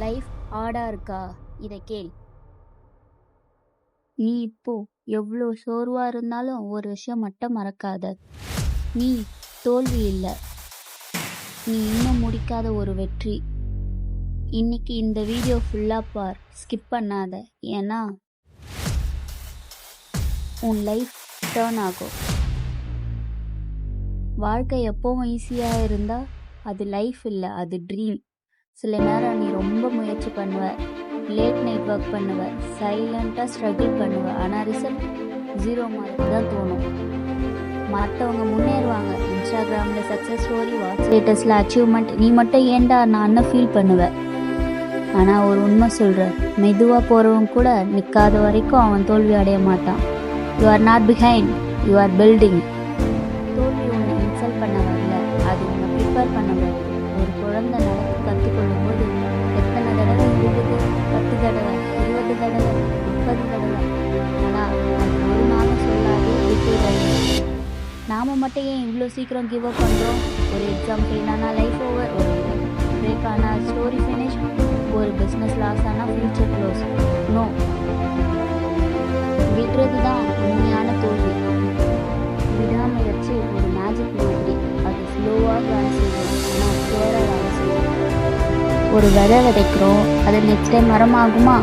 Life ஹார்டா இருக்கா? இதை கேள். நீ இப்போ எவ்வளோ சோர்வா இருந்தாலும் ஒரு விஷயம் மட்டும் மறக்காத. நீ தோல்வி இல்லை, நீ இன்னும் முடிக்காத ஒரு வெற்றி. இன்னைக்கு இந்த வீடியோ ஃபுல்லா பார், ஸ்கிப் பண்ணாத. ஏன்னா உன் லைஃப் டர்ன் ஆகும். வாழ்க்கை எப்பவும் ஈஸியா இருந்தா அது லைஃப் இல்லை, அது ட்ரீம். சில நேரம் நீ ரொம்ப முயற்சி பண்ணுவ, லேட் நைட் ஒர்க் பண்ணுவ, சைலண்டாக ஸ்ட்ரகிள் பண்ணுவ. ஆனால் ரிசல்ட் 0 மாதிரி தான் தோணும். மற்றவங்க முன்னேறுவாங்க, இன்ஸ்டாகிராமில் சக்ஸஸ் ஸ்டோரி, ஸ்டேட்டஸில் அச்சீவ்மெண்ட், நீ மட்டும் ஏண்டா நான் ஃபீல் பண்ணுவேன். ஆனால் ஒரு உண்மை சொல்கிறேன், மெதுவாக போகிறவங்க கூட நிற்காத வரைக்கும் அவன் தோல்வி அடைய மாட்டான். You are not behind, you are building. தோல்வி உன்னை இன்சல்ட் பண்ண வரல, அது உன்னை ப்ரிப்பேர் பண்ண வருது. ஒரு குழந்தை நடக்க கற்றுக்கொள்ளும் போது எத்தனை தடவை விழுது? 10 தடவை, 20 தடவை, 30 தடவை. ஆனால் அது ஒரு நாளும் சொல்லாது விட்டுறது. நாம் மட்டும் ஏன் இவ்வளோ சீக்கிரம் கிவ் அப் பண்ணுறோம்? ஒரு எக்ஸாம் ஃபெயில் ஆனால் லைஃப் ஓவர், ஒரு பிரேக் ஆனால் ஸ்டோரி ஃபினிஷ், ஒரு பிஸ்னஸ் லாஸ் ஆனால் ஃபியூச்சர் க்ளோஸ். நோ, விடுறது தான் உண்மையான தோல்வி. விடாமுயற்சி ஒரு மேஜிக் மாதிரி, அது ஸ்லோவாக வேலை செய்யும், ஆனால் ஸ்டோராக வேலை செய்யும். ஒரு விதை விதைக்கிறோம், அது நெக்ஸ்ட் டைம் மரமாகுமா?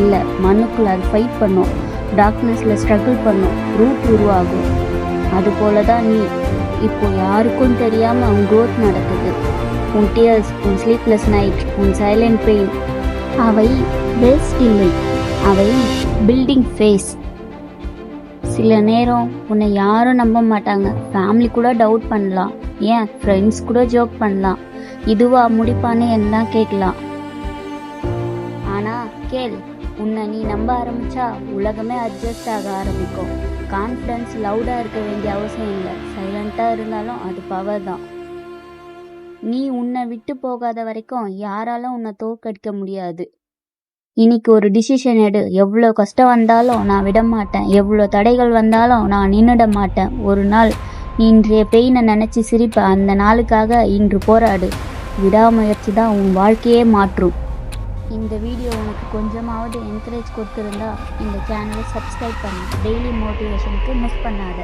இல்லை, மண்ணுக்குள்ள அது ஃபைட் பண்ணும், டார்க்னஸில் ஸ்ட்ரகிள் பண்ணும், ரூட் உருவாகும். அதுபோல தான் நீ இப்போ யாருக்கும் தெரியாமல் உன் க்ரோத் நடக்குது. உன் டியர்ஸ், உன் ஸ்லீப்லெஸ் நைட், உன் சைலண்ட் பெயின், அவை வேஸ்ட் இல்லை, அவை பில்டிங் ஃபேஸ். சில நேரம் உன்னை யாரும் நம்ப மாட்டாங்க, ஃபேமிலி கூட டவுட் பண்ணலாம், ஏன் ஃப்ரெண்ட்ஸ் கூட ஜோக் பண்ணலாம், இதுவா முடிப்பான்னு என்ன கேட்கலாம். ஆனால் கேள், உன்னை நீ நம்ப ஆரம்பிச்சா உலகமே அட்ஜஸ்ட் ஆக ஆரம்பிக்கும். கான்ஃபிடன்ஸ் லவுடாக இருக்க வேண்டிய அவசியம் இல்லை, சைலண்ட்டாக இருந்தாலும் அது பவர் தான். நீ உன்னை விட்டு போகாத வரைக்கும் யாராலும் உன்னை தோற்கடிக்க முடியாது. இன்னைக்கு ஒரு டிசிஷன் எடு. எவ்வளோ கஷ்டம் வந்தாலும் நான் விட மாட்டேன், எவ்வளோ தடைகள் வந்தாலும் நான் நின்றுட மாட்டேன். ஒரு நாள் நீ இன்றைய பெயினை நினச்சி சிரிப்ப, அந்த நாளுக்காக இன்று போராடு. விடாமுயற்சி தான் உன் வாழ்க்கையே மாற்றும். இந்த வீடியோ உனக்கு கொஞ்சமாவது என்கரேஜ் கொடுத்துருந்தா இந்த சேனலை சப்ஸ்கிரைப் பண்ணு. டெய்லி மோட்டிவேஷனுக்கு மிஸ் பண்ணாத.